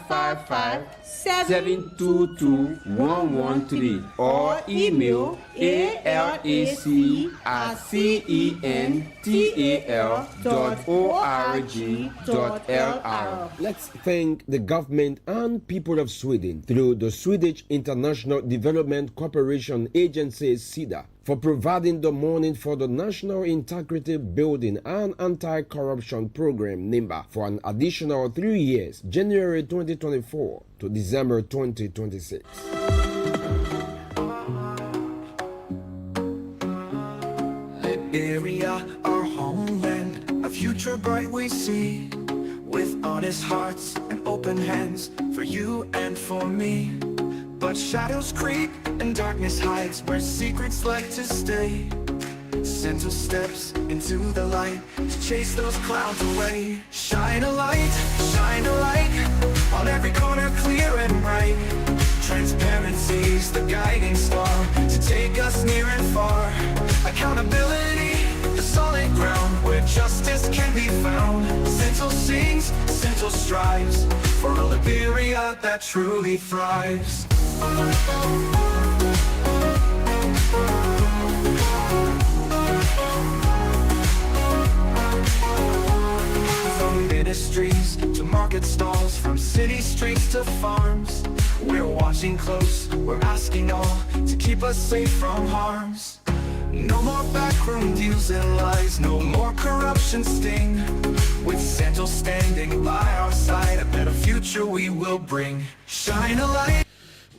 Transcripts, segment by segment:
555-722-113 or email alac@cental.org.lr. Let's thank the government and people of Sweden through the Swedish International Development Cooperation Agency (SIDA) for providing the money for the National Integrity Building and Anti-Corruption Program NIMBA for an additional 3 years, January 2024 to December 2026. Liberia, our homeland, a future bright we see, with honest hearts and open hands for you and for me. But shadows creep and darkness hides where secrets like to stay. Cental steps into the light to chase those clouds away. Shine a light on every corner, clear and bright. Transparency's the guiding star to take us near and far. Accountability, the solid ground where justice can be found. Cental sings, Cental strives for a Liberia that truly thrives. From ministries to market stalls, from city streets to farms, we're watching close, we're asking all to keep us safe from harms. No more backroom deals and lies, no more corruption sting. With Cental standing by our side, a better future we will bring. Shine a light.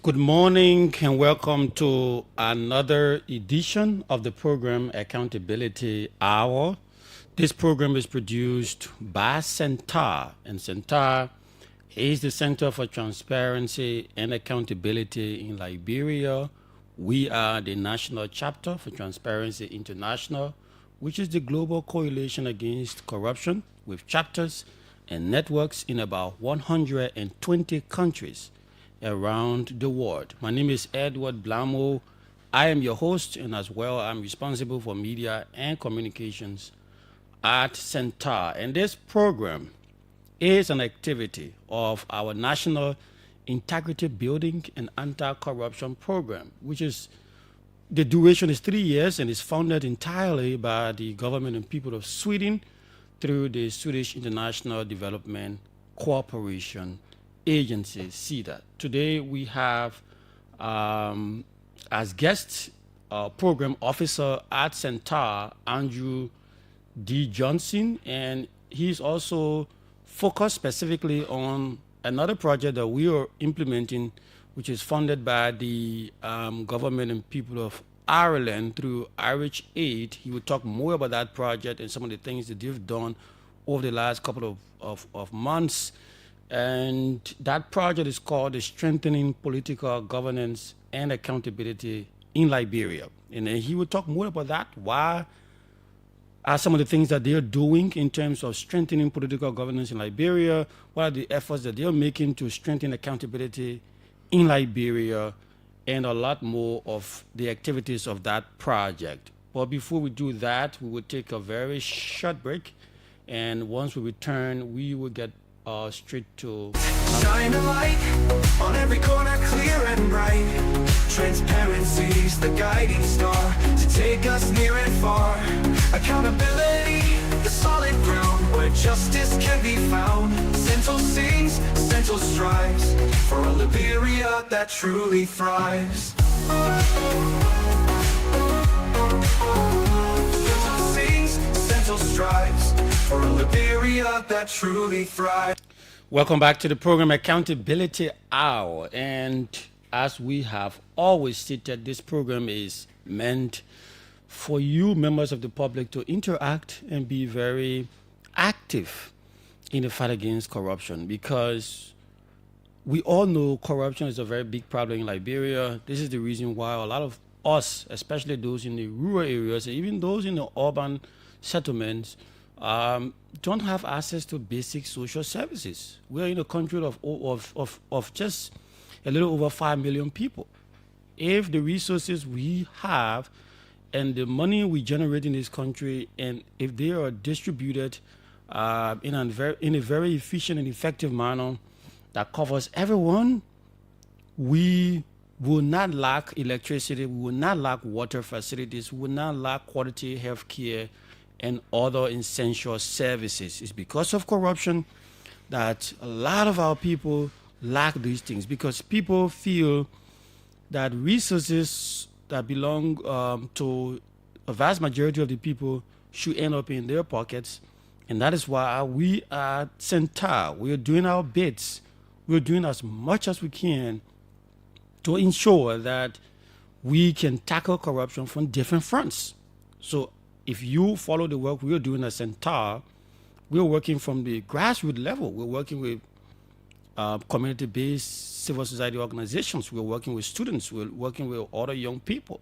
Good morning and welcome to another edition of the program Accountability Hour. This program is produced by Cental, and Cental is the Center for Transparency and Accountability in Liberia. We are the national chapter for Transparency International, which is the global coalition against corruption with chapters and networks in about 120 countries around the world. My name is Edward Blamo. I am your host, and as well, I'm responsible for media and communications at Cental. And this program is an activity of our National Integrity Building and Anti-Corruption Program, which is, the duration is 3 years and is funded entirely by the government and people of Sweden through the Swedish International Development Cooperation Agency, SIDA. Today we have as guest program officer at Cental, Andrew D. Johnson, and he's also focused specifically on another project that we are implementing, which is funded by the government and people of Ireland through Irish Aid. He will talk more about that project and some of the things that they've done over the last couple of months. And that project is called the Strengthening Political Governance and Accountability in Liberia. And he will talk more about that. Why are some of the things that they're doing in terms of strengthening political governance in Liberia? What are the efforts that they're making to strengthen accountability in Liberia? And a lot more of the activities of that project. But before we do that, we will take a very short break. And once we return, we will get straight to... Shine a light on every corner, clear and bright. Transparency's the guiding star to take us near and far. Accountability, the solid ground where justice can be found. Cental sings, Cental strives for a Liberia that truly thrives. Cental sings, Cental strives for a Liberia that truly thrives. Welcome back to the program Accountability Hour. And as we have always stated, this program is meant for you, members of the public, to interact and be very active in the fight against corruption, because we all know corruption is a very big problem in Liberia. This is the reason why a lot of us, especially those in the rural areas, even those in the urban settlements, don't have access to basic social services. We're in a country of just a little over 5 million people. If the resources we have and the money we generate in this country, and if they are distributed in a very efficient and effective manner, that covers everyone, we will not lack electricity, we will not lack water facilities, we will not lack quality health care and other essential services. It's because of corruption that a lot of our people lack these things, because people feel that resources that belong to a vast majority of the people should end up in their pockets. And that is why we at Cental, we are doing our bits. We're doing as much as we can to ensure that we can tackle corruption from different fronts. So if you follow the work we're doing at Cental, we're working from the grassroots level. We're working with community-based civil society organizations. We're working with students. We're working with other young people.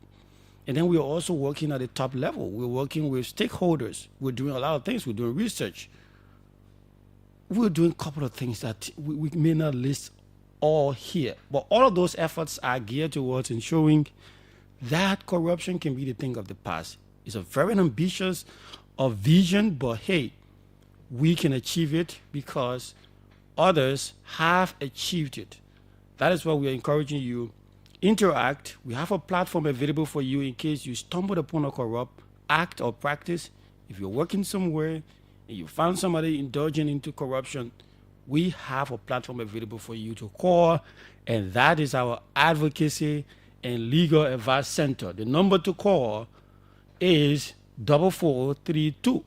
And then we're also working at the top level. We're working with stakeholders. We're doing a lot of things. We're doing research. We're doing a couple of things that we may not list all here. But all of those efforts are geared towards ensuring that corruption can be the thing of the past. It's a very ambitious vision, but hey, we can achieve it because others have achieved it. That is why we are encouraging you. Interact. We have a platform available for you in case you stumbled upon a corrupt act or practice. If you're working somewhere and you found somebody indulging into corruption, we have a platform available for you to call, and that is our Advocacy and Legal Advice Center. The number to call is 4432.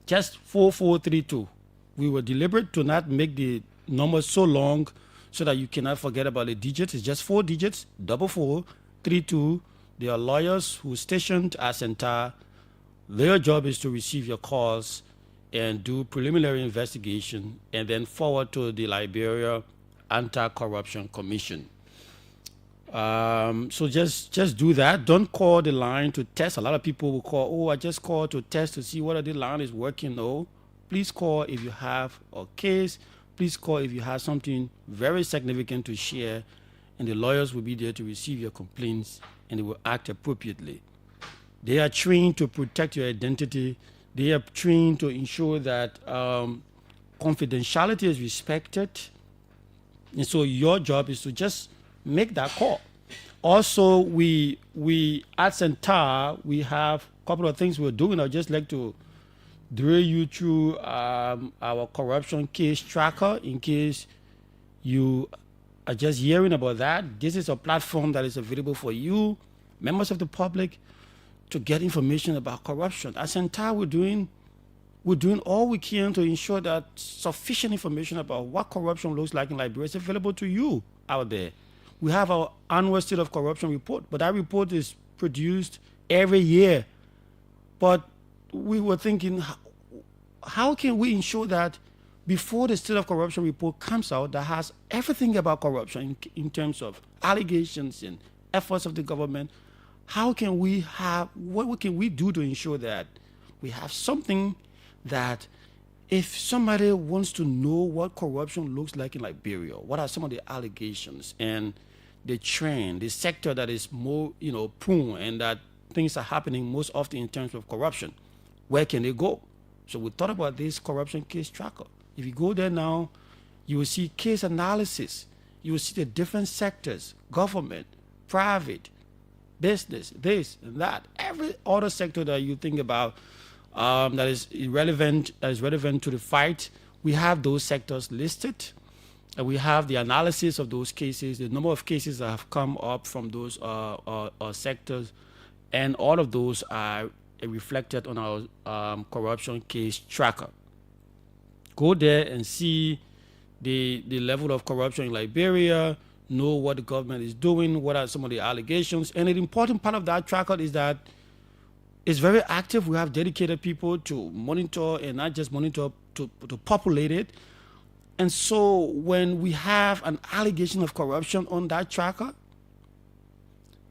Just 4432. We were deliberate to not make the number so long so that you cannot forget about the digits. It's just 4 digits, 4432. There are lawyers who are stationed at Cental. Their job is to receive your calls and do preliminary investigation and then forward to the Liberia Anti-Corruption Commission. So just do that. Don't call the line to test. A lot of people will call, I just called to test to see whether the line is working. No, please call if you have a case. Please call if you have something very significant to share, and the lawyers will be there to receive your complaints and they will act appropriately. They are trained to protect your identity. They are trained to ensure that confidentiality is respected. And so your job is to just make that call. Also, we at Cental, we have a couple of things we're doing. I'd just like to drill you through our corruption case tracker in case you are just hearing about that. This is a platform that is available for you, members of the public, to get information about corruption. At Cental, we're doing all we can to ensure that sufficient information about what corruption looks like in Liberia is available to you out there. We have our annual State of Corruption report, but that report is produced every year. But we were thinking, how can we ensure that before the State of Corruption report comes out that has everything about corruption in terms of allegations and efforts of the government, what can we do to ensure that we have something that if somebody wants to know what corruption looks like in Liberia, what are some of the allegations and the trend, the sector that is more, prone and that things are happening most often in terms of corruption, where can they go? So we thought about this corruption case tracker. If you go there now, you will see case analysis. You will see the different sectors, government, private, business, this and that. Every other sector that you think about that is relevant to the fight, we have those sectors listed. And we have the analysis of those cases, the number of cases that have come up from those sectors, and all of those are reflected on our corruption case tracker. Go there and see the level of corruption in Liberia, know what the government is doing, what are some of the allegations. And an important part of that tracker is that it's very active. We have dedicated people to monitor and not just monitor, to populate it. And so when we have an allegation of corruption on that tracker,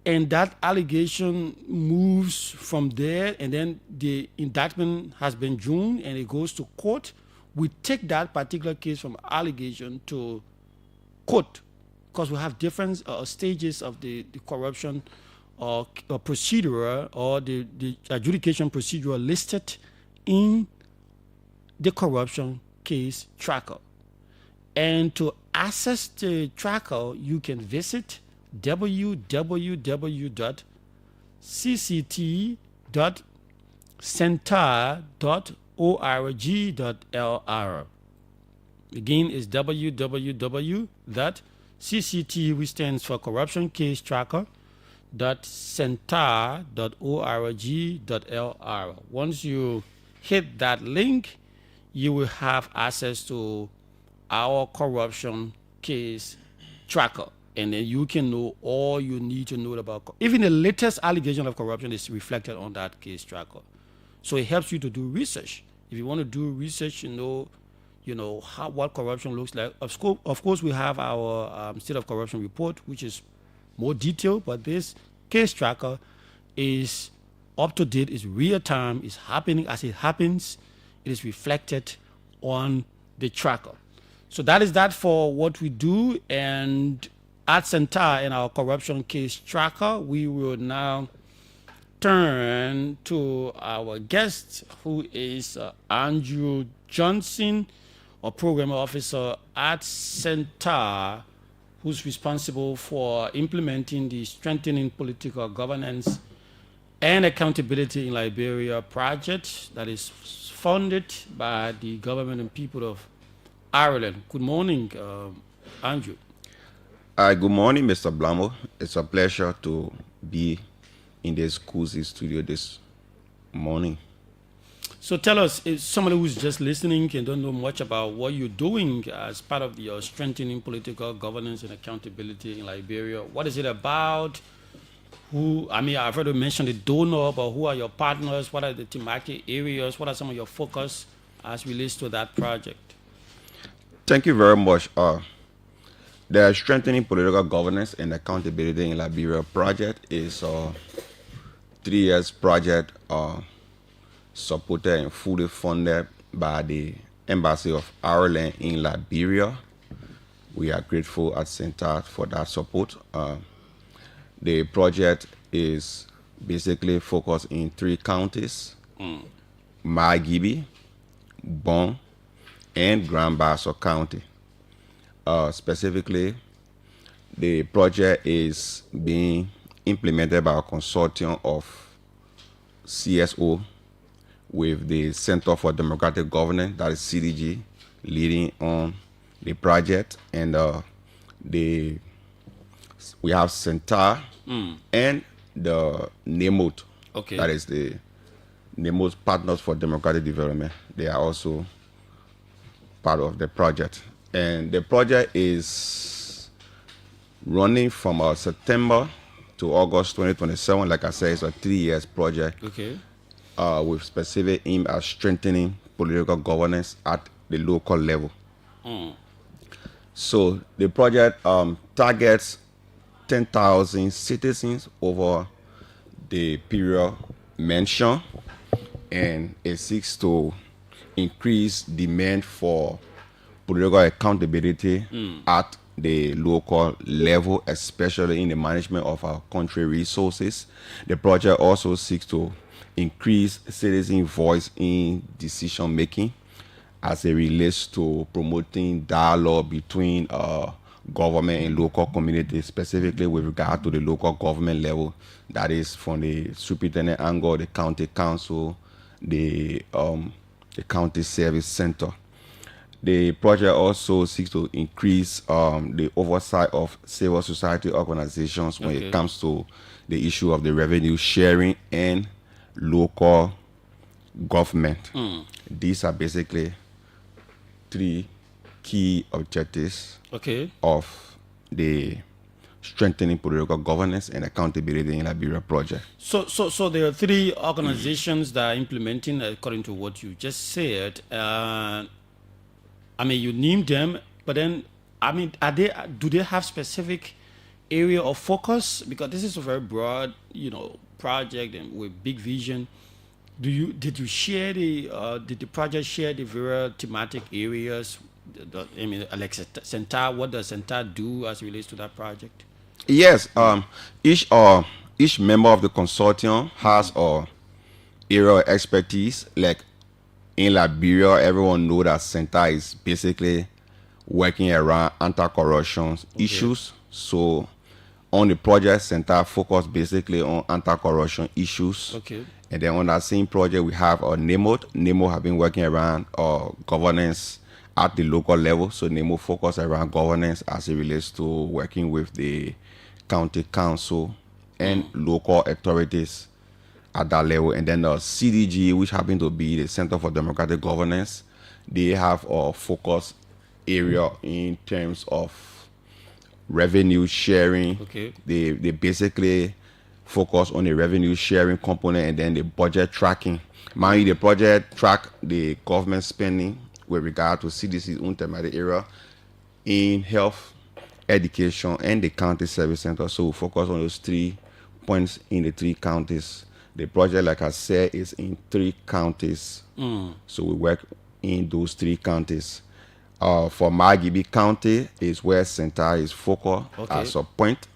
and that allegation moves from there, and then the indictment has been drawn and it goes to court, we take that particular case from allegation to court, because we have different stages of the corruption or procedure or the adjudication procedure listed in the corruption case tracker. And to access the tracker, you can visit www.cct.centar.org.lr. Again, it's www.cct, which stands for Corruption Case Tracker, .centar.org.lr. Once you hit that link, you will have access to our corruption case tracker, and then you can know all you need to know about even the latest allegation of corruption is reflected on that case tracker. So it helps you to do research. If you want to do research, what corruption looks like. Of course, we have our state of corruption report, which is more detailed, but this case tracker is up to date, is real time, is happening as it happens. It is reflected on the tracker. So that is that for what we do. And at Cental, in our corruption case tracker, we will now turn to our guest, who is Andrew Johnson, a program officer at Cental, who's responsible for implementing the Strengthening Political Governance and Accountability in Liberia project that is funded by the government and people of Ireland. Good morning, Andrew. Good morning, Mr. Blamo. It's a pleasure to be in this Cozy studio this morning. So tell us, if somebody who's just listening and don't know much about what you're doing as part of your Strengthening Political Governance and Accountability in Liberia, what is it about? I've already mentioned the donor, but who are your partners? What are the thematic areas? What are some of your focus as relates to that project? Thank you very much. The Strengthening Political Governance and Accountability in Liberia project is a 3 years project supported and fully funded by the Embassy of Ireland in Liberia. We are grateful at Cental for that support. The project is basically focused in 3 counties, Margibi, Bon, and Grand Bassa County. Specifically, the project is being implemented by a consortium of CSO with the Center for Democratic Governance, that is CDG, leading on the project. And we have Cental and the NEMOT, that is the NEMOT Partners for Democratic Development. They are also part of the project. And the project is running from September to August 2027. Like I said, it's a 3 years project. With specific aim at strengthening political governance at the local level. So the project targets 10,000 citizens over the period mentioned, and it seeks to increase demand for political accountability at the local level, especially in the management of our country resources. The project also seeks to increase citizen voice in decision making as it relates to promoting dialogue between government and local communities, specifically with regard to the local government level, that is from the superintendent angle, the county council, the county service center. The project also seeks to increase the oversight of civil society organizations when it comes to the issue of the revenue sharing and local government. These are basically 3 key objectives of the Strengthening Political Governance and Accountability in Liberia project. So there are 3 organizations that are implementing according to what you just said. You named them, but then do they have specific area of focus? Because this is a very broad, project and with big vision. Did the project share the various thematic areas? Like Cental, what does Cental do as it relates to that project? Yes, each member of the consortium has a area of expertise. Like in Liberia, everyone knows that Cental is basically working around anti-corruption issues. So on the project, Cental focus basically on anti-corruption issues. Okay. And then on that same project, we have NEMO. NEMO have been working around governance at the local level. So NEMO focus around governance as it relates to working with the county council and local authorities at that level. And then the CDG, which happen to be the Center for Democratic Governance, they have a focus area in terms of revenue sharing. Okay. They basically focus on the revenue sharing component and then the budget tracking. Mind you, the project track the government spending with regard to CDC's own thematic area in health, education, and the county service center. So we focus on those 3 points in the 3 counties. The project, like I said, is in 3 counties. So we work in those 3 counties. For Margibi County is where Cental is focused as a point.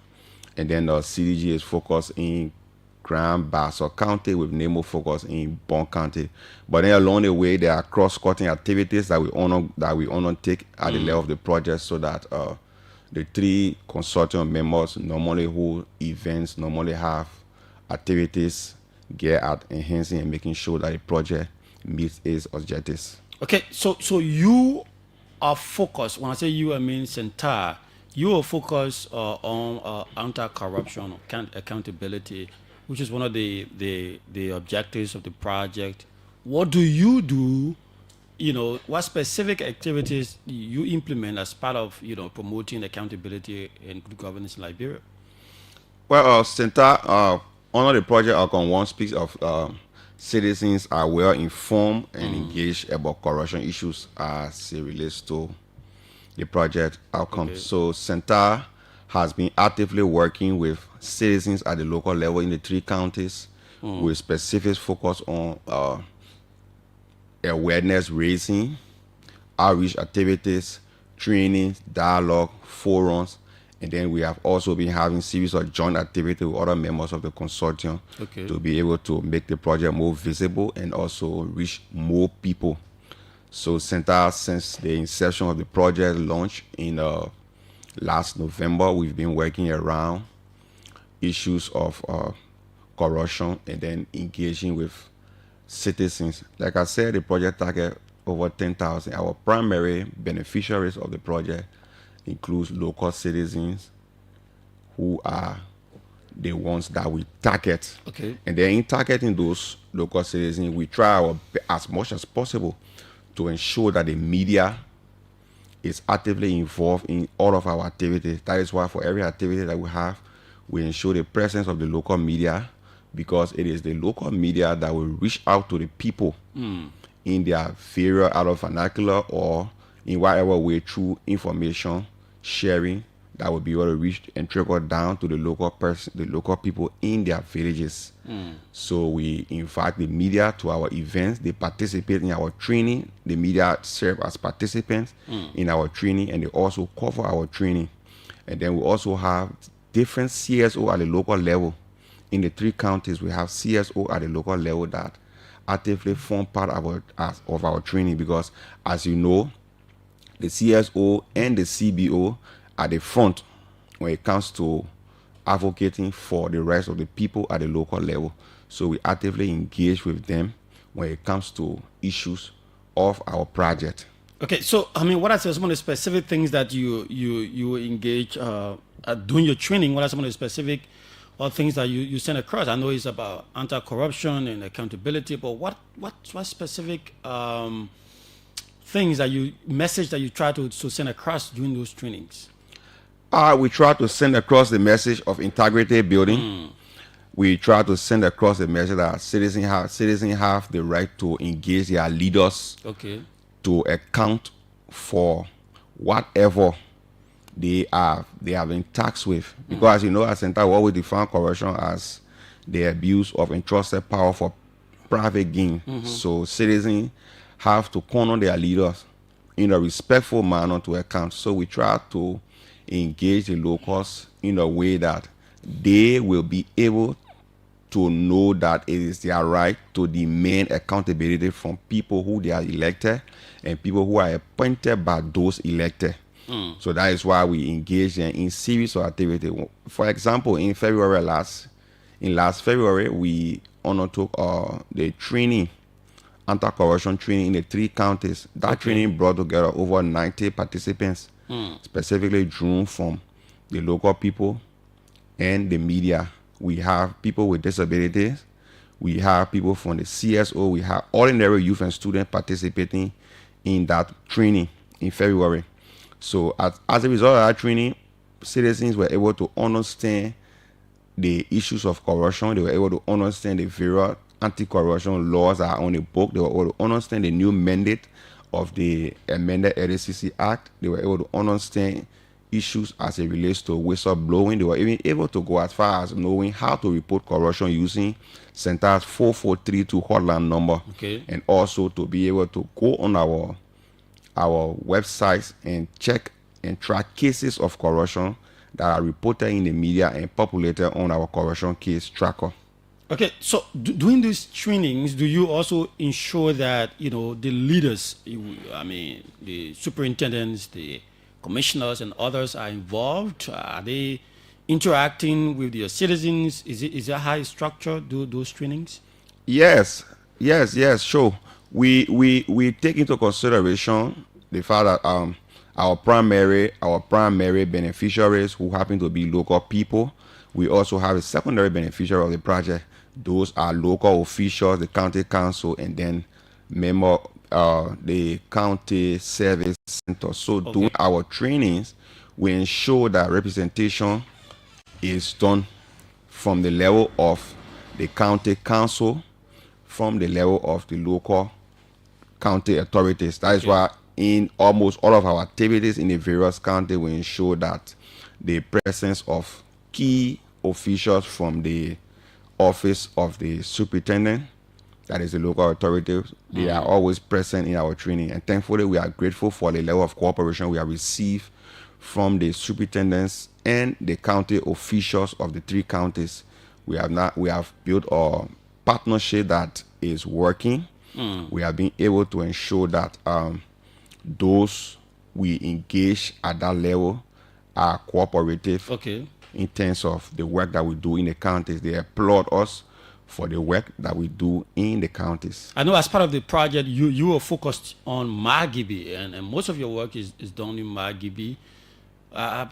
And then the CDG is focused in Grand Bassa County with NEMO focus in Bond County. But then along the way, there are cross-cutting activities that we undertake at the level of the project, so that the 3 consortium members normally hold events, normally have activities geared at enhancing and making sure that the project meets its objectives. Okay, so you are focused. When I say you, I mean Cental. You are focused on anti-corruption, accountability, which is one of the objectives of the project. What do you do? You know, what specific activities you implement as part of, you know, promoting accountability and good governance in Liberia? Well, Cental, under the project, Alcon 1 speaks of citizens are well informed and engaged about corruption issues as it relates to the project outcomes. Okay. So Cental has been actively working with citizens at the local level in the 3 counties with specific focus on awareness raising, outreach activities, training, dialogue, forums, and then we have also been having series of joint activity with other members of the consortium to be able to make the project more visible and also reach more people. So Cental, since the inception of the project launch in last November, we've been working around issues of corruption and then engaging with citizens. Like I said, the project target over 10,000. Our primary beneficiaries of the project includes local citizens who are the ones that we target. Okay. And then in targeting those local citizens, we try as much as possible to ensure that the media is actively involved in all of our activities. That is why for every activity that we have, we ensure the presence of the local media, because it is the local media that will reach out to the people in their various out of vernacular or in whatever way through information sharing that will be able to reach and trickle down to the local people in their villages. So we invite the media to our events. They participate in our training. The media serve as participants in our training, and they also cover our training. And then we also have different CSO at the local level. In the 3 counties, we have CSO at the local level that actively form part of our training, because as you know, the CSO and the CBO are the front when it comes to advocating for the rights of the people at the local level. So we actively engage with them when it comes to issues of our project. Okay, so I mean, what are some of the specific things that you engage at doing your training? What are some of the specific things that you send across? I know it's about anti-corruption and accountability, but what specific things message that you try to send across during those trainings? We try to send across the message of integrity building. We try to send across the message that citizens have the right to engage their leaders to account for whatever they have been taxed with. Because as you know, at Cental, we always define corruption as the abuse of entrusted power for private gain. So citizens have to corner their leaders in a respectful manner to account. So we try to engage the locals in a way that they will be able to know that it is their right to demand accountability from people who they are elected and people who are appointed by those elected. So that is why we engage in series of activity. For example, in last February, we undertook the training, anti-corruption training in the 3 counties. That training brought together over 90 participants, specifically drawn from the local people and the media. We have people with disabilities. We have people from the CSO. We have ordinary youth and students participating in that training in February. So as a result of that training, citizens were able to understand the issues of corruption. They were able to understand the various anti-corruption laws that are on the book. They were able to understand the new mandate of the amended LACC Act. They were able to understand issues as it relates to whistleblowing. They were even able to go as far as knowing how to report corruption using Cental's 4432 hotline number. And also to be able to go on our websites and check and track cases of corruption that are reported in the media and populated on our corruption case tracker. Okay, so during these trainings, do you also ensure that the leaders, I mean the superintendents, the commissioners, and others are involved? Are they interacting with your citizens? Is that how it's structured? Do those trainings? Yes, sure. We take into consideration the fact that our primary beneficiaries, who happen to be local people. We also have a secondary beneficiary of the project. Those are local officials, the county council, and then the county service center. So during our trainings, we ensure that representation is done from the level of the county council, from the level of the local county authorities. That is why in almost all of our activities in the various counties, we ensure that the presence of key officials from the office of the superintendent, that is the local authority, they are always present in our training. And thankfully, we are grateful for the level of cooperation we have received from the superintendents and the county officials of the 3 counties. We have built a partnership that is working. We have been able to ensure that those we engage at that level are cooperative in terms of the work that we do in the counties. They applaud us for the work that we do in the counties. I know as part of the project, you are focused on Margibi, and most of your work is done in Margibi. I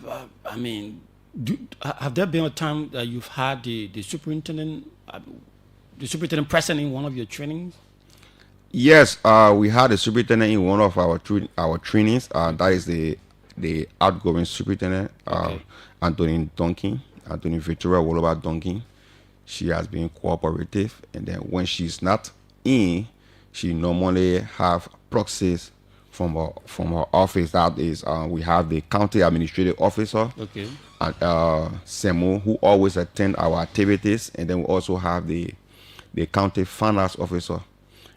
mean, have there been a time that you've had the superintendent present in one of your trainings? Yes, we had a superintendent in one of our trainings. That is the outgoing superintendent, Anthony Victoria Woloba Duncan. She has been cooperative, and then when she's not in, she normally have proxies from her office. That is, we have the county administrative officer, and Semo, who always attend our activities, and then we also have the county finance officer.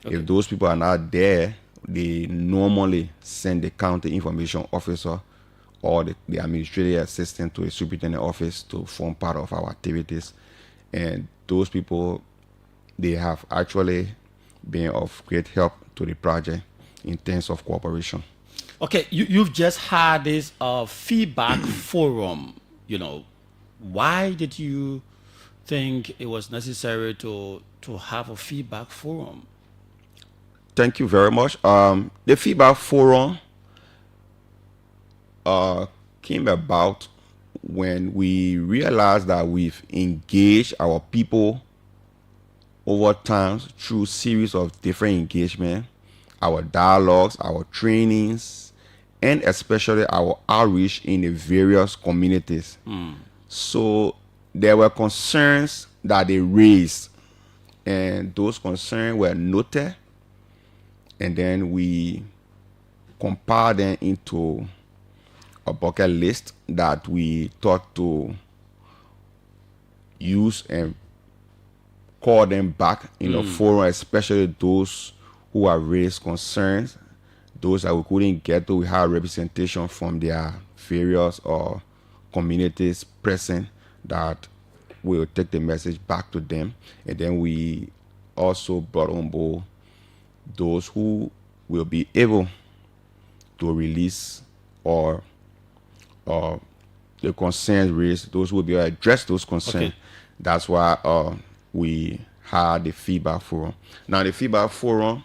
If those people are not there, they normally send the county information officer or the administrative assistant to the superintendent office to form part of our activities. And those people, they have actually been of great help to the project in terms of cooperation. Okay, you've just had this feedback forum. Why did you think it was necessary to have a feedback forum? Thank you very much. The feedback forum came about when we realized that we've engaged our people over time through series of different engagement, our dialogues, our trainings, and especially our outreach in the various communities. So there were concerns that they raised, and those concerns were noted, and then we compiled them into a bucket list that we thought to use and call them back in the forum, especially those who have raised concerns, those that we couldn't get to. We had representation from their various communities present that we'll take the message back to them, and then we also brought on board those who will be able to release or the concerns raised, those who will be able to address those concerns. Okay. That's why we had the feedback forum. Now the feedback forum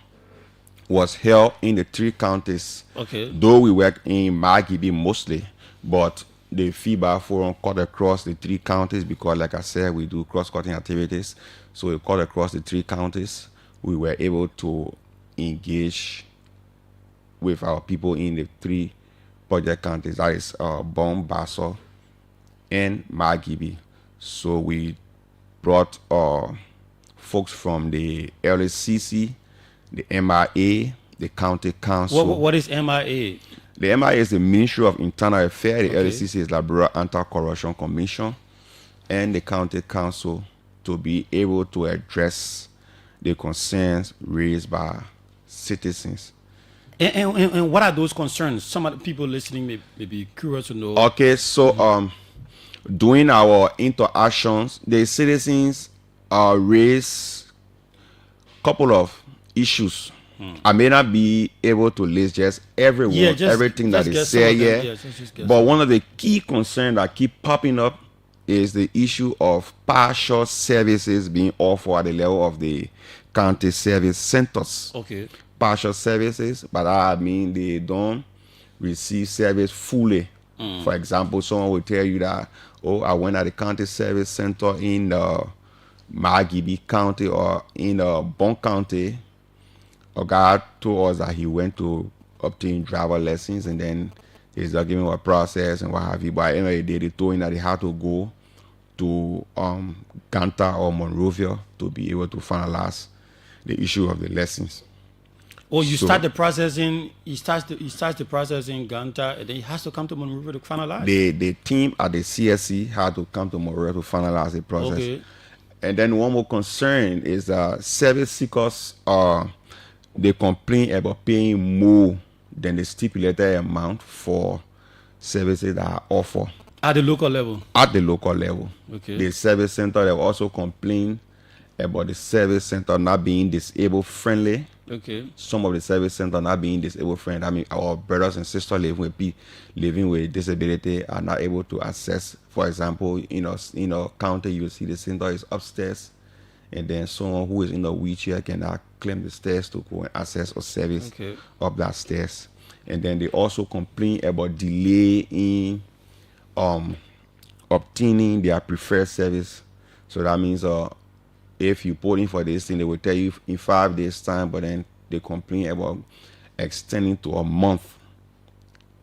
was held in the 3 counties. Okay. Though we work in Margibi mostly, but the feedback forum cut across the 3 counties because, like I said, we do cross-cutting activities. So we cut across the 3 counties. We were able to engage with our people in the 3 project counties, that is Bom, Basso, and Margibi. So we brought folks from the LACC, the MIA, the county council. What is MIA? The MIA is the Ministry of Internal Affairs. The Okay. LACC is Liberal Anti-Corruption Commission, and the county council to be able to address the concerns raised by citizens. And what are those concerns? Some of the people listening may be curious to know. Okay, so during our interactions, the citizens raised a couple of issues. I may not be able to list just everyone, Yeah, just- everything that just is get some said of them. here. Yes, just get But some. one of the key concerns that keep popping up is the issue of partial services being offered at the level of the county service centers. Okay. Partial services, but I mean they don't receive service fully. For example, someone will tell you that, oh, I went at the county service center in Margibi County or in Bon County. A guy told us that he went to obtain driver lessons, and then he's not giving a process and what have you. But at the end of the day, they told him that he had to go to Ganta or Monrovia to be able to finalize the issue of the lessons. Oh, you So- start the processing. He starts the process in Ganta, and then he has to come to Monrovia to finalize. The team at the CSC had to come to Monrovia to finalize the process. Okay. And then one more concern is service seekers they complain about paying more than the stipulated amount for services that are offered At the local level. at the local level. Okay. The service center, they also complain about the service center not being disabled friendly. Okay. Some of the service centers not being disabled friendly. I mean, our brothers and sisters living with disability are not able to access. For example, in a county, you will see the center is upstairs, and then someone who is in a wheelchair cannot climb the stairs to go and access a service Okay. up that stairs. And then they also complain about delay in obtaining their preferred service. So that means if you put in for this thing, they will tell you in 5 days time, but then they complain about extending to a month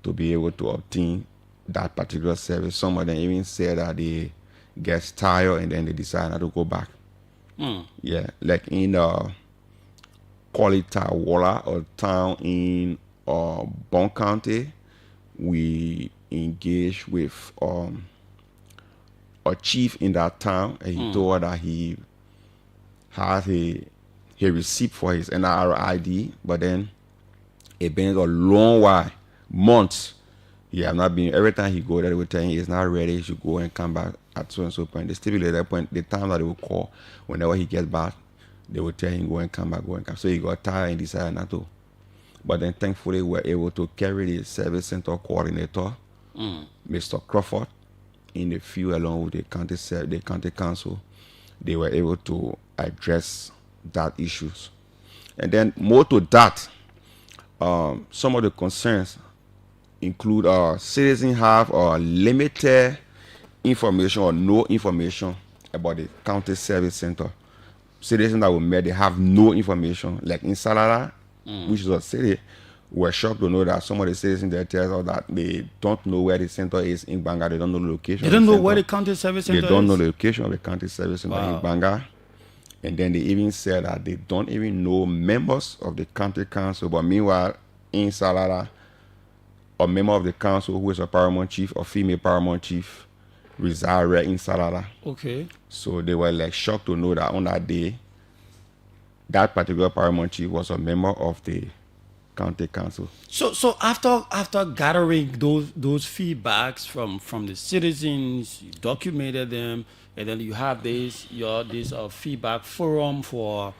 to be able to obtain that particular service. Some of them even say that they get tired and then they decide not to go back. Yeah, like in Qualita Walla, a town in Bon County, we engaged with a chief in that town, and he told her that he has a receipt for his NRID, but then it been a long while, months. He have not been. Every time he go there, they will tell him he's not ready. He should go and come back at so and so point. They stipulate that point. The time that they will call, whenever he gets back, they will tell him go and come back, go and come. So he got tired and decided not to. But then thankfully we were able to carry the service center coordinator, Mr. Crawford, in the field along with the county council. They were able to address that issues. And then more to that, some of the concerns include citizens have limited information or no information about the county service center. Citizens that we met, they have no information. Like in Salada, which is a city, we're shocked to know that some of the citizens there tell us that they don't know where the center is in Banga. They don't know the location. They of don't the know center. where the county service center They don't is. know the location of the county service center Wow. in Banga. And then they even said that they don't even know members of the county council. But meanwhile, in Salada, a member of the council who is a paramount chief or female paramount chief reside right in Salada. Okay. So they were like shocked to know that on that day, that particular paramount chief was a member of the county council. So after gathering those feedbacks from the citizens, you documented them, and then you have this feedback forum for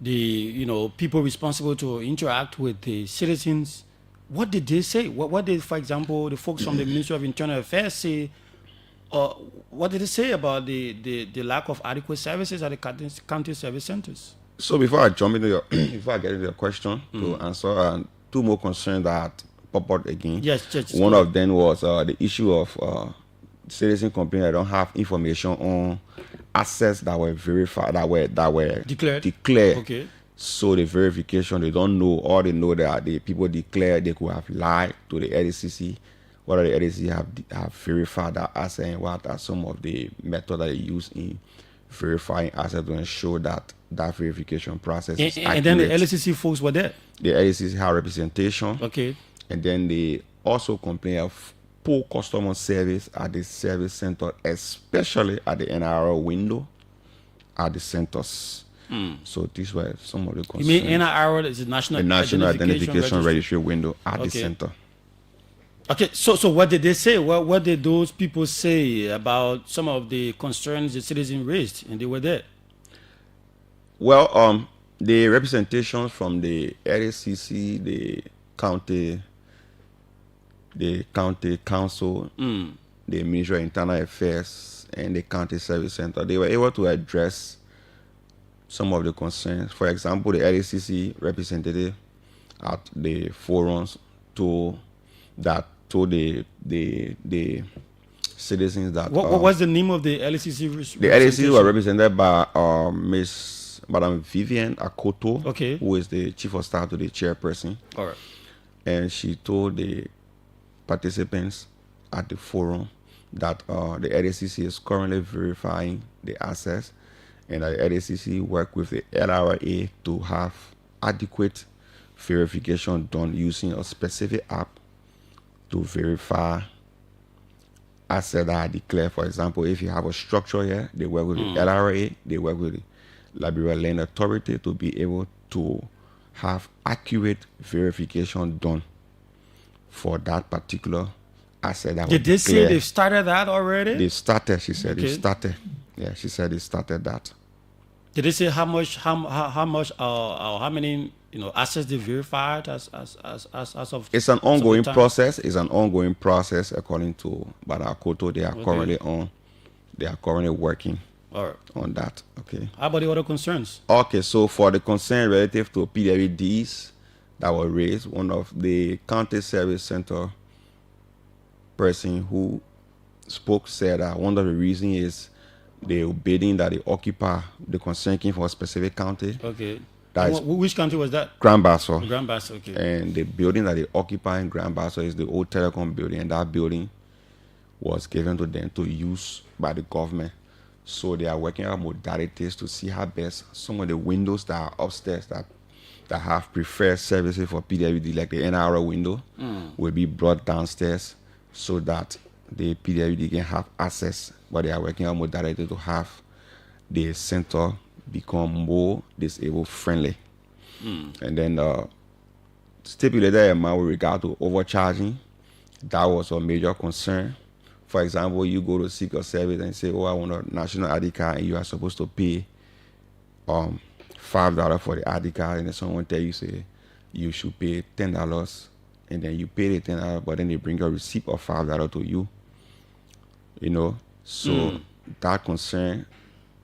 the people responsible to interact with the citizens. What did they say? What did, for example, the folks from the Ministry of Internal Affairs say? What did they say about the lack of adequate services at the county service centers? So before I jump into your, before I get into your question to answer, two more concerns that pop up again. Yes, just one go of them was the issue of citizen complaint that don't have information on assets that were verified, that were Declared. Okay. So the verification, they don't know, or they know that the people declared they could have lied to the LACC, whether the LACC have verified that asset, and what are some of the methods that they use in verifying assets to ensure that that verification process is accurate. And then the LACC folks were there. The LACC have representation. Okay. And then they also complain of poor customer service at the service center, especially at the NRL window at the centers. So these were some of the concerns. You mean NIR is the National Identification Registry window at the center. Okay, so what did they say? What did those people say about some of the concerns the citizens raised, and they were there? Well, the representations from the LACC, the county council, the Ministry of Internal Affairs, and the county service center, they were able to address some of the concerns. For example, the LACC representative at the forums told the citizens that what was the name of the LACC? The LACC were represented by Madam Vivian Akoto, okay, who is the chief of staff to the chairperson. All right. And she told the participants at the forum that the LACC is currently verifying the assets, and the LACC work with the LRA to have adequate verification done using a specific app to verify assets that are declared. For example, if you have a structure here, they work with the LRA, they work with the Liberia Land Authority to be able to have accurate verification done for that particular asset. Did they say they've started that already? They started, she said. Okay. They started. Yeah, she said they started that. Did they say how many assets they verified as of? It's an ongoing process. It's an ongoing process according to Bada Akoto. They are currently on. They are currently working on that. Okay. How about the other concerns? Okay, so for the concern relative to PWDs that were raised, one of the county service center person who spoke said that one of the reasons is the bidding that they occupy, the concern came from a specific county. Okay. Which county was that? Grand Bassa. Grand Bassa, okay. And the building that they occupy in Grand Bassa is the old telecom building, and that building was given to them to use by the government. So they are working out modalities to see how best some of the windows that are upstairs that have preferred services for PWD, like the NRL window, will be brought downstairs so that the PWD can have access. But they are working out modality to have the center become more disabled friendly. And then stipulated amount with regard to overcharging, that was a major concern. For example, you go to seek a service and say, oh, I want a national ID card, and you are supposed to pay $5 for the ID card, and then someone tell you, say, you should pay $10, and then you pay the $10, but then they bring a receipt of $5 to you. So that concern,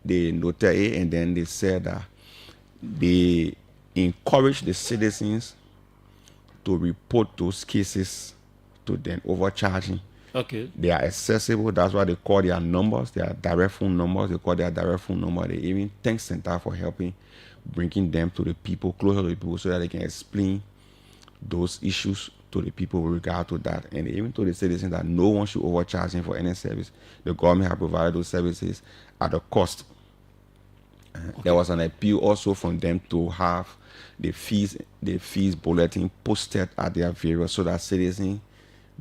they noted it, and then they said that they encourage the citizens to report those cases to them overcharging. Okay. They are accessible. That's why they call their numbers. Their direct phone numbers. They call their direct phone number. They even thank Cental for helping, bringing them to the people, closer to the people, so that they can explain those issues to the people with regard to that. And they even told the citizens that no one should overcharge them for any service. The government have provided those services at a cost. Okay. There was an appeal also from them to have the fees bulletin posted at their various, so that citizens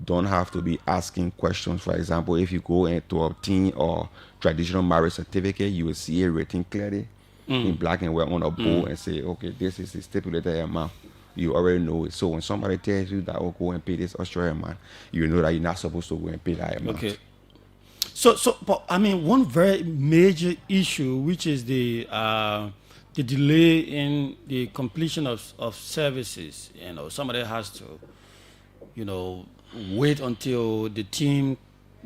don't have to be asking questions. For example, if you go in to obtain a traditional marriage certificate, you will see it written clearly in black and white on a board and say, okay, this is the stipulated amount. You already know it. So when somebody tells you that, oh, go and pay this extra amount, you know that you're not supposed to go and pay that amount. Okay. But I mean, one very major issue, which is the delay in the completion of services. You know, somebody has to, wait until the team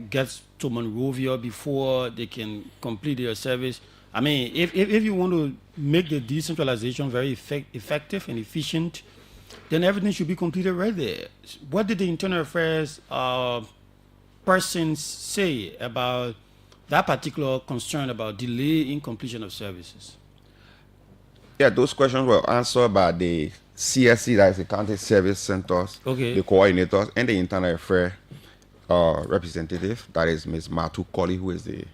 gets to Monrovia before they can complete their service. I mean, if you want to make the decentralization very effective and efficient, then everything should be completed right there. What did the internal affairs persons say about that particular concern about delay in completion of services? Yeah, those questions were answered by the CSC, that is the County Service Centers, Okay. the coordinators, and the internal affairs representative, that is Ms. Matu Colley, who is the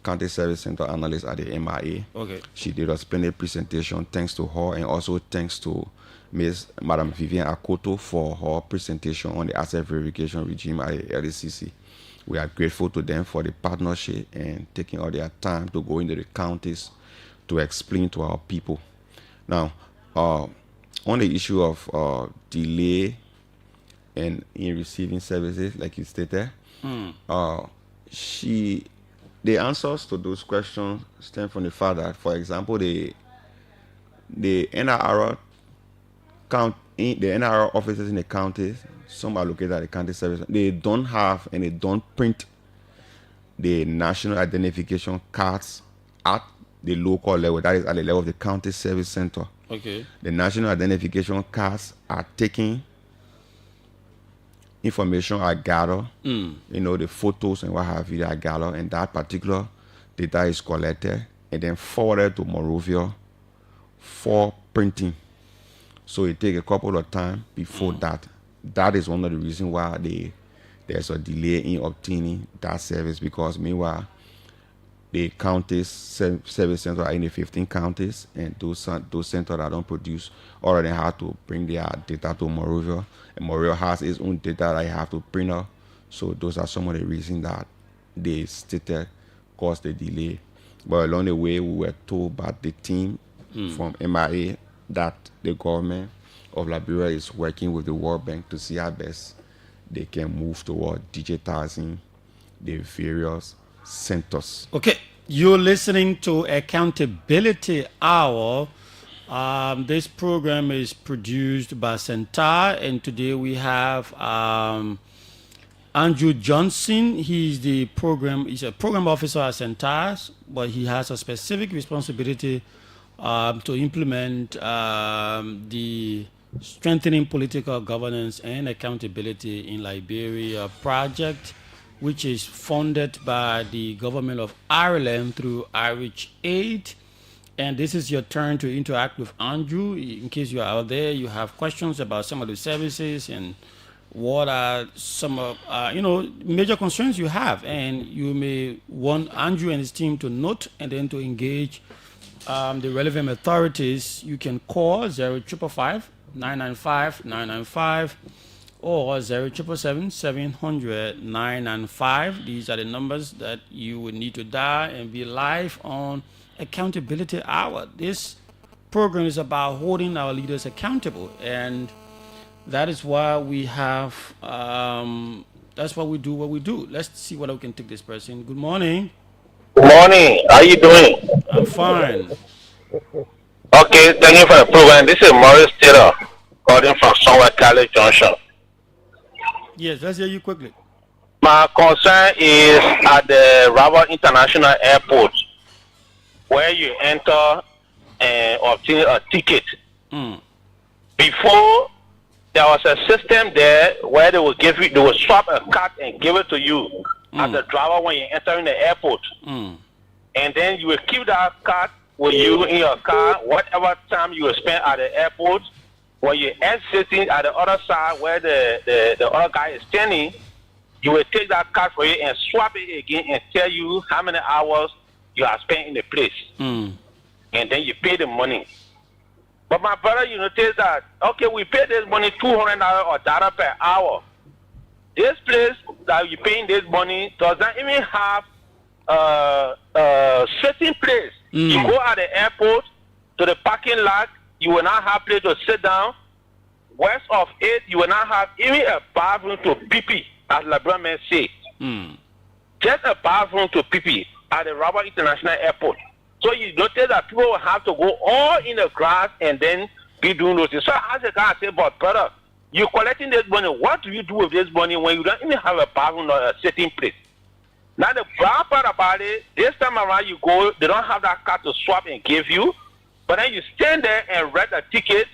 County Service Center analyst at the MIA. Okay. She did a splendid presentation. Thanks to her, and also thanks to Madam Vivian Akoto for her presentation on the asset verification regime at the LDCC. We are grateful to them for the partnership and taking all their time to go into the counties to explain to our people. Now, on the issue of delay in receiving services, like you stated, the answers to those questions stem from the fact that, for example, the NRR the NRR offices in the counties, some are located at the county service, they don't have and they don't print the national identification cards at the local level, that is at the level of the county service center. Okay. The national identification cards are taking information I gather, the photos and what have you that I gather, and that particular data is collected and then forwarded to Monrovia for printing. So it takes a couple of time before that. That is one of the reasons why there's a delay in obtaining that service, because meanwhile the counties service centers are in the 15 counties, and those centers that don't produce already have to bring their data to Monrovia, and Monrovia has its own data that you have to print out. So those are some of the reasons that they stated caused the delay. But along the way, we were told by the team from MIA that the government of Liberia is working with the World Bank to see how best they can move toward digitizing the various centers. Okay, you're listening to Accountability Hour. This program is produced by Cental, and today we have Andrew Johnson. He's a program officer at Cental, but he has a specific responsibility to implement the Strengthening Political Governance and Accountability in Liberia project, which is funded by the government of Ireland through Irish Aid. And this is your turn to interact with Andrew. In case you are out there, you have questions about some of the services and what are some of major concerns you have, and you may want Andrew and his team to note and then to engage the relevant authorities. You can call 0555 995 995 or 0777 700 995. These are the numbers that you would need to dial and be live on Accountability Hour. This program is about holding our leaders accountable, and that is why we have that's why we do what we do. Let's see whether we can take this person. Good morning. Good morning. How are you doing? I'm fine. Okay, thank you for the program. This is Maurice Taylor calling from somewhere College Junction. Yes, let's hear you quickly. My concern is at the Rabat International Airport, where you enter and obtain a ticket. Before, there was a system there where they will swap a card and give it to you as a driver when you enter in the airport. And then you will keep that card with you in your car, whatever time you will spend at the airport. When you're exiting at the other side where the other guy is standing, you will take that card for you and swap it again and tell you how many hours you have spent in the place. And then you pay the money. But my brother, you notice that, okay, we pay this money $200 or $1 per hour. This place that you're paying this money does not even have a sitting place. You go at the airport to the parking lot, you will not have place to sit down. west of it, you will not have even a bathroom to pee, as LeBron men say. Just a bathroom to pee at the Robert International Airport. So you notice that people will have to go all in the grass and then be doing those things. So I asked the guy, I said, but brother, you're collecting this money. What do you do with this money when you don't even have a bathroom or a sitting place? Now the bad part about it, this time around you go, they don't have that card to swap and give you, but then you stand there and write a ticket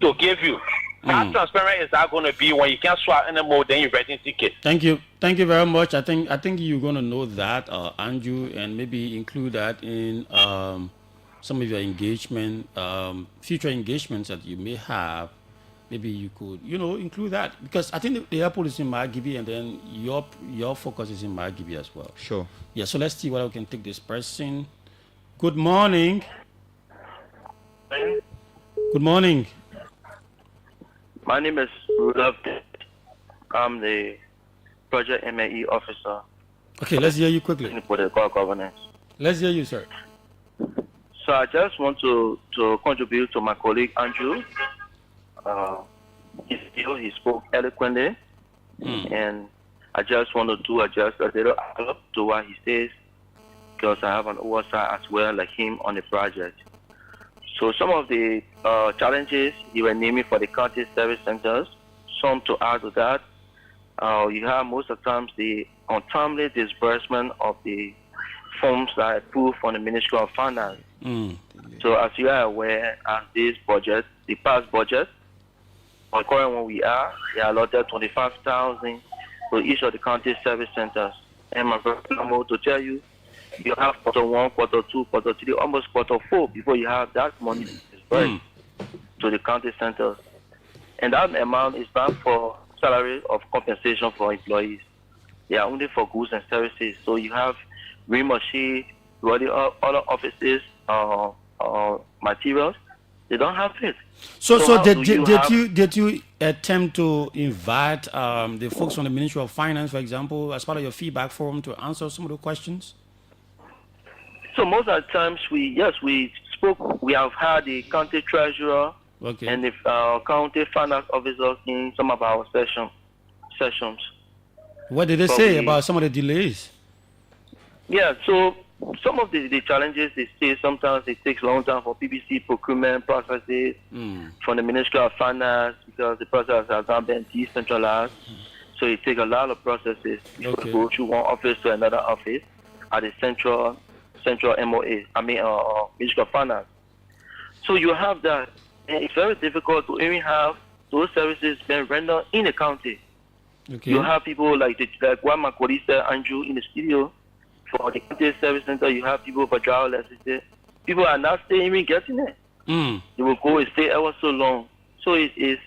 to give you. How transparent is that going to be when you can't swap anymore, then you're writing ticket? Thank you very much. I think you're going to know that, Andrew, and maybe include that in some of your engagement, future engagements that you may have. Maybe you could, include that, because I think the airport is in Margibi, and then your focus is in Margibi as well. Sure. Yeah. So let's see what we can take this person. Good morning. Good morning. My name is Rudolph. I'm the project MAE officer. Okay, let's hear you quickly. For the core governance. Let's hear you, sir. So I just want to contribute to my colleague Andrew. He spoke eloquently, and I just want to do just a little up to what he says, because I have an oversight as well, like him, on the project. So some of the challenges you were naming for the county service centers, some to add to that, you have most of the times the untimely disbursement of the funds that are approved from the Ministry of Finance. So as you are aware, as this budget, the past budget, on current one we are allotted 25,000 for each of the county service centers. And my very normal to tell you, you have quarter 1, quarter 2, quarter 3, almost quarter 4 before you have that money disbursed to the county centers. And that amount is not for salary of compensation for employees. They are only for goods and services. So you have green machine, other offices, materials. They don't have it. So did you attempt to invite the folks from the Ministry of Finance, for example, as part of your feedback forum to answer some of the questions? So most of the times we spoke. We have had the county treasurer and the county finance officers in some of our sessions. What did they say about some of the delays? Yeah, so some of the challenges they say sometimes it takes a long time for PBC procurement processes from the Ministry of Finance, because the process has not been decentralized. So it takes a lot of processes to go through one office to another office at the central MOA, Ministry of Finance. So you have that, and it's very difficult to even have those services being rendered in the county. You have people like what my colleague said, Andrew, in the studio. For the county service center, you have people for driverless assistance. People are not still even getting it. They will go and stay ever so long. So the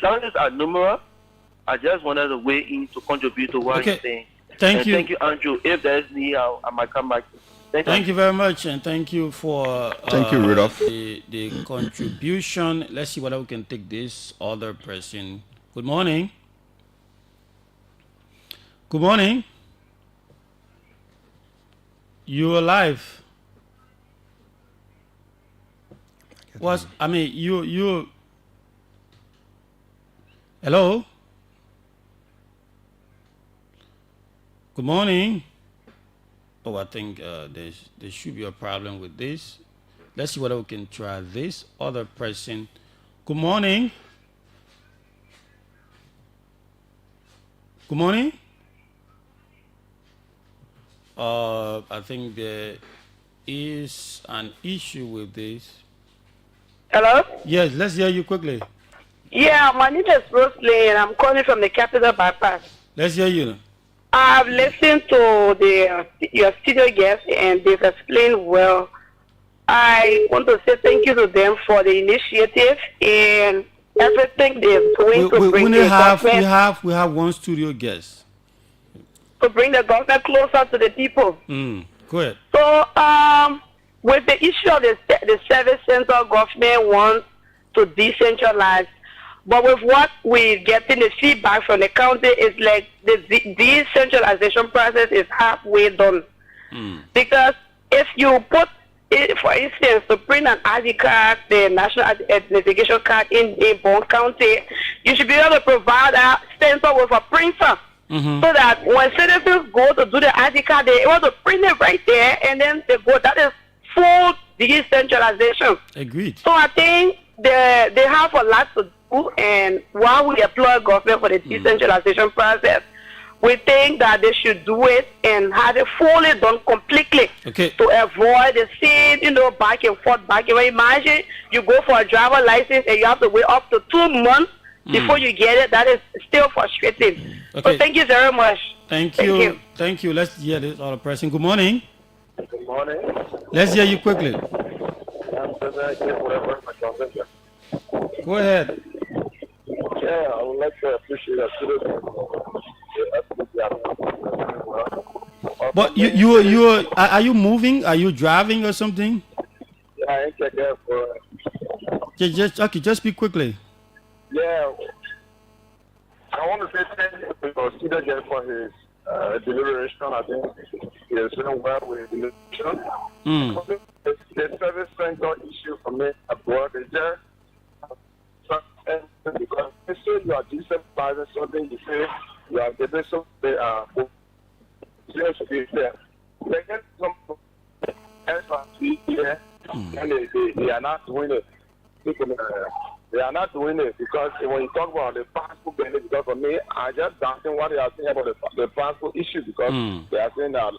challenges are numerous. I just wanted to weigh in to contribute to what you're saying. Thank you. Thank you, Andrew. If there's need, I might come back. Thank you very much, and thank you for thank you, Rudolph. the contribution. Let's see whether we can take this other person. Good morning. Good morning. You're alive. You. Hello. Good morning. Oh, I think there should be a problem with this. Let's see whether we can try this other person. Good morning. Good morning. I think there is an issue with this. Hello? Yes, let's hear you quickly. Yeah, my name is Rosalie, and I'm calling from the Capital Bypass. Let's hear you. I've listened to your studio guests, and they've explained well. I want to say thank you to them for the initiative and everything they're doing to bring the government. We have one studio guest. To bring the government closer to the people. Go ahead. So, with the issue of the service center, government wants to decentralize. But with what we're getting, the feedback from the county is like the decentralization process is halfway done. Because if you put For instance, to print an ID card, the national identification card in Bond County, you should be able to provide a Cental with a printer. So that when citizens go to do the ID card, they're able to print it right there, and then they go. That is full decentralization. Agreed. So I think they have a lot to do, and while we applaud government for the decentralization process, we think that they should do it and have it fully done completely to avoid the same, back and forth, back and forth. Imagine you go for a driver license and you have to wait up to 2 months before you get it. That is still frustrating. So thank you very much. Thank you. Thank you. Let's hear this other person. Good morning. Good morning. Let's hear you quickly. Go ahead. Yeah, I would like to appreciate that. But are you moving? Are you driving or something? Yeah, I ain't check out for. Just speak quickly. Yeah, I want to say thank you to Cedar again for his deliberation. I think he is doing well with deliberation. The service center issue for me abroad is there. Because you say you are decentralizing something, you say you are getting something, should be there. They get some here, and they are not doing it. They are not doing it because when you talk about the passport benefit, because for me, I just doubting what they are saying about the passport issue, because they are saying that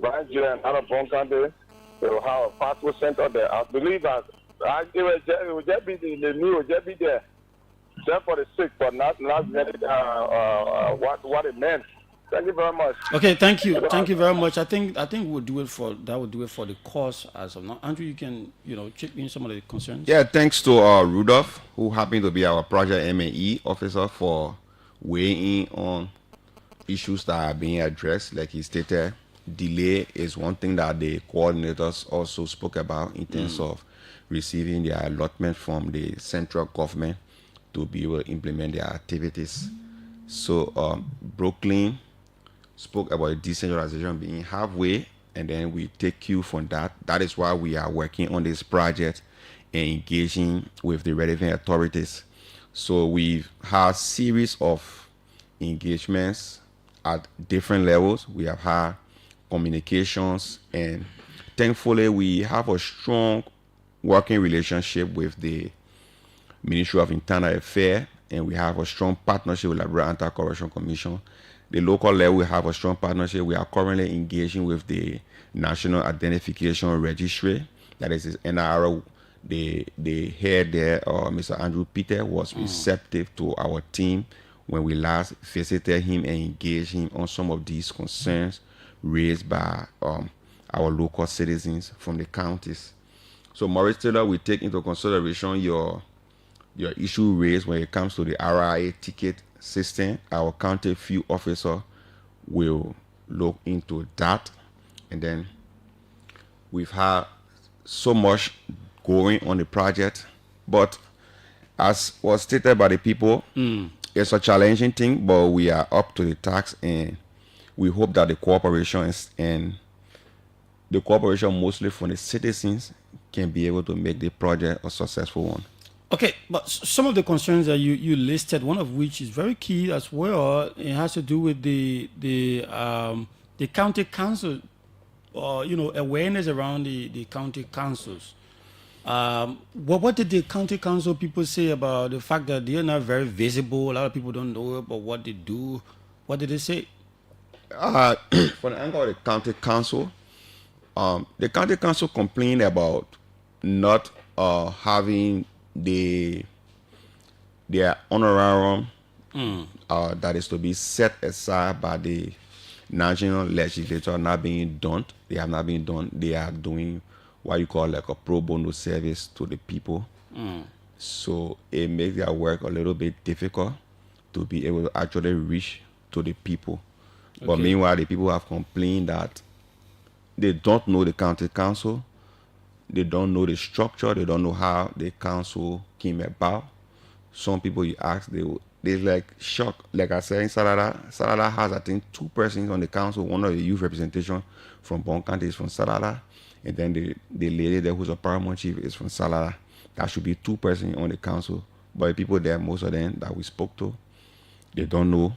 Nigeria and other Bond countries, they will have a passport center there. I believe that it will just be the new, will just be there, just for the sick, but not what it meant. Thank you very much. Okay, thank you very much. I think we'll do it for the cause as of now. Andrew, you can chip in some of the concerns. Yeah, thanks to Rudolph, who happened to be our project M&E officer, for weighing in on issues that are being addressed. Like he stated, delay is one thing that the coordinators also spoke about in terms of receiving their allotment from the central government to be able to implement their activities. So Brooklyn spoke about decentralization being halfway, and then we take cue from that. That is why we are working on this project and engaging with the relevant authorities. So we've had a series of engagements at different levels. We have had communications, and thankfully we have a strong working relationship with the Ministry of Internal Affairs, and we have a strong partnership with the Liberia Anti-Corruption Commission. The local level, we have a strong partnership. We are currently engaging with the National Identification Registry, that is NIR. The head there, Mr. Andrew Peter, was receptive to our team when we last visited him and engaged him on some of these concerns raised by our local citizens from the counties. So Maurice Taylor, we take into consideration your issue raised when it comes to the RIA ticket system. Our county field officer will look into that. And then we've had so much going on the project, but as was stated by the people, it's a challenging thing, but we are up to the task, and we hope that the cooperation mostly from the citizens can be able to make the project a successful one. Okay, but some of the concerns that you listed, one of which is very key as well, it has to do with the county council, awareness around the county councils. What did the county council people say about the fact that they are not very visible? A lot of people don't know about what they do. What did they say? For the angle of the county council complained about not having their honorarium that is to be set aside by the national legislature not being done. They have not been done. They are doing what you call like a pro bono service to the people. So it makes their work a little bit difficult to be able to actually reach to the people. But meanwhile, the people have complained that they don't know the county council. They don't know the structure. They don't know how the council came about. Some people you ask, they will they like shocked. Like I said, in Salala has, I think, 2 persons on the council. One of the youth representation from Bon County is from Salala, and then the lady there who's a paramount chief is from Salala. That should be 2 persons on the council. But the people there, most of them that we spoke to, they don't know.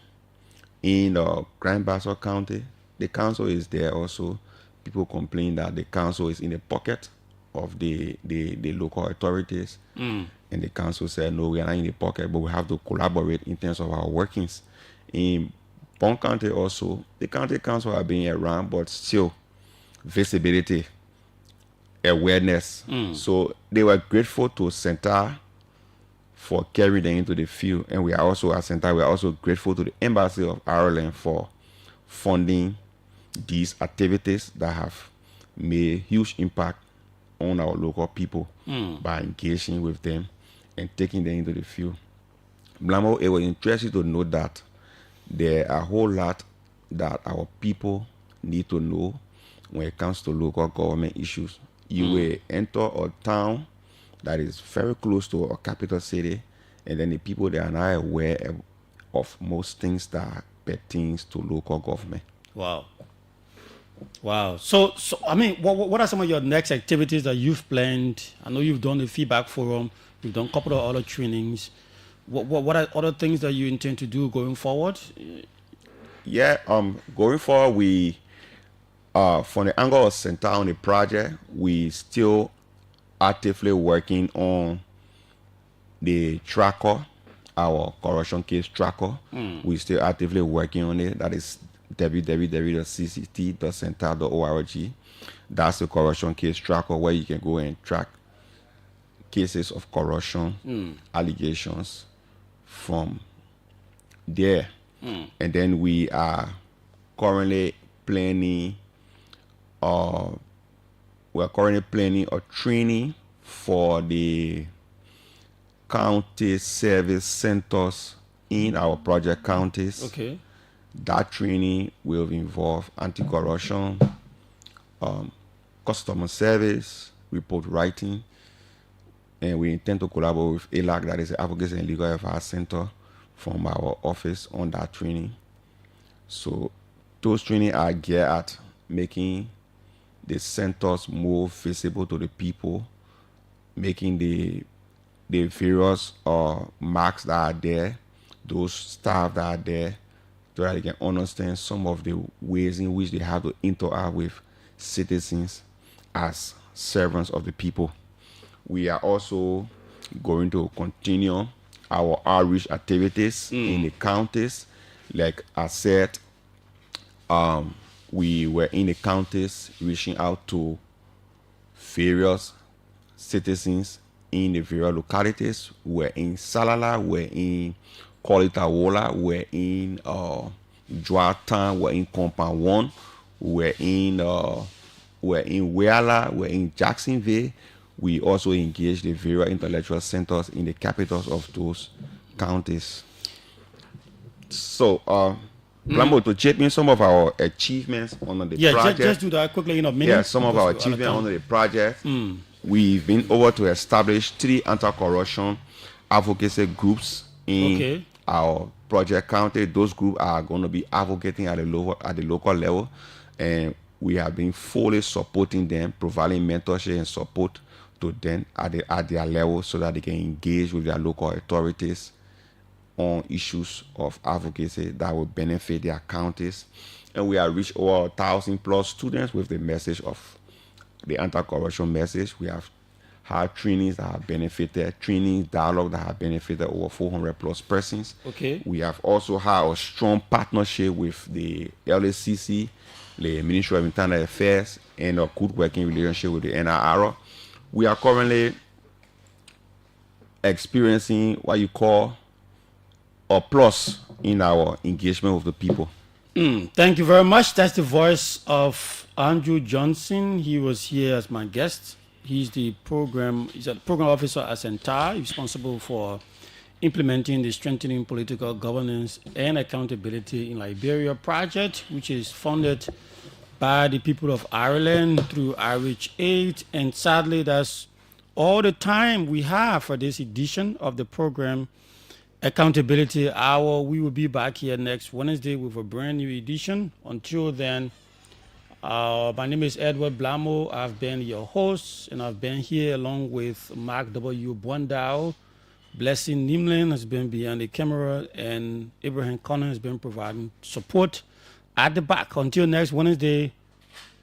In Grand Bassa County, the council is there also. People complain that the council is in the pocket of the local authorities. And the council said, no, we are not in the pocket, but we have to collaborate in terms of our workings. In Bon County also, the county council are being around, but still visibility, awareness. So they were grateful to Cental for carrying them into the field. And we are also, at Cental, we are also grateful to the Embassy of Ireland for funding these activities that have made huge impact on our local people by engaging with them and taking them into the field. Blamo, it was interesting to know that there are a whole lot that our people need to know when it comes to local government issues. You will enter a town that is very close to a capital city, and then the people they are not aware of most things that pertains to local government. Wow. So I mean, what are some of your next activities that you've planned? I know you've done the feedback forum, you've done a couple of other trainings. What are other things that you intend to do going forward? Yeah, going forward, we from the angle of Cental on the project, we still actively working on the tracker, our corruption case tracker. We still actively working on it. That is www.cct.cental.org. That's the corruption case tracker where you can go and track cases of corruption, allegations from there. And then we are currently planning a training for the county service centers in our project counties. Okay. That training will involve anti-corruption, customer service, report writing, and we intend to collaborate with ALAC, that is the Advocacy and Legal Advice Center, from our office on that training. So those training are geared at making the centers more visible to the people, making the various marks that are there, those staff that are there, so that they can understand some of the ways in which they have to interact with citizens as servants of the people. We are also going to continue our outreach activities in the counties. Like I said, we were in the counties reaching out to various citizens in the various localities. We're in Salala, we're in Kolitawola, we're in Joatan, we're in Compound 1, we're in Weala, we're in Jacksonville. We also engage the various intellectual centers in the capitals of those counties. So, Blambo, to chip in some of our achievements on the project. Just do that quickly in a minute. Yeah, some of our achievements on the project. We've been over to establish 3 anti-corruption advocacy groups in our project county. Those groups are going to be advocating at the local level, and we have been fully supporting them, providing mentorship and support to them at their level, so that they can engage with their local authorities on issues of advocacy that will benefit their counties. And we have reached over 1,000+ students with the message of the anti-corruption message. We have had trainings that have benefited, dialogue that have benefited over 400+ persons. Okay. We have also had a strong partnership with the LACC, the Ministry of Internal Affairs, and a good working relationship with the NRR. We are currently experiencing what you call a plus in our engagement with the people. Thank you very much. That's the voice of Andrew Johnson. He was here as my guest. He's a program officer at Cental, responsible for implementing the Strengthening Political Governance and Accountability in Liberia project, which is funded by the people of Ireland through Irish Aid. And sadly, that's all the time we have for this edition of the program, Accountability Hour. We will be back here next Wednesday with a brand new edition. Until then, my name is Edward Blamo. I've been your host, and I've been here along with Mark W. Bwandao. Blessing Nimlin has been behind the camera, and Abraham Connor has been providing support at the back. Until next Wednesday,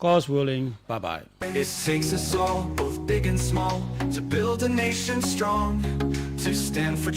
God's willing, bye-bye. It takes us all, both big and small, to build a nation strong, to stand for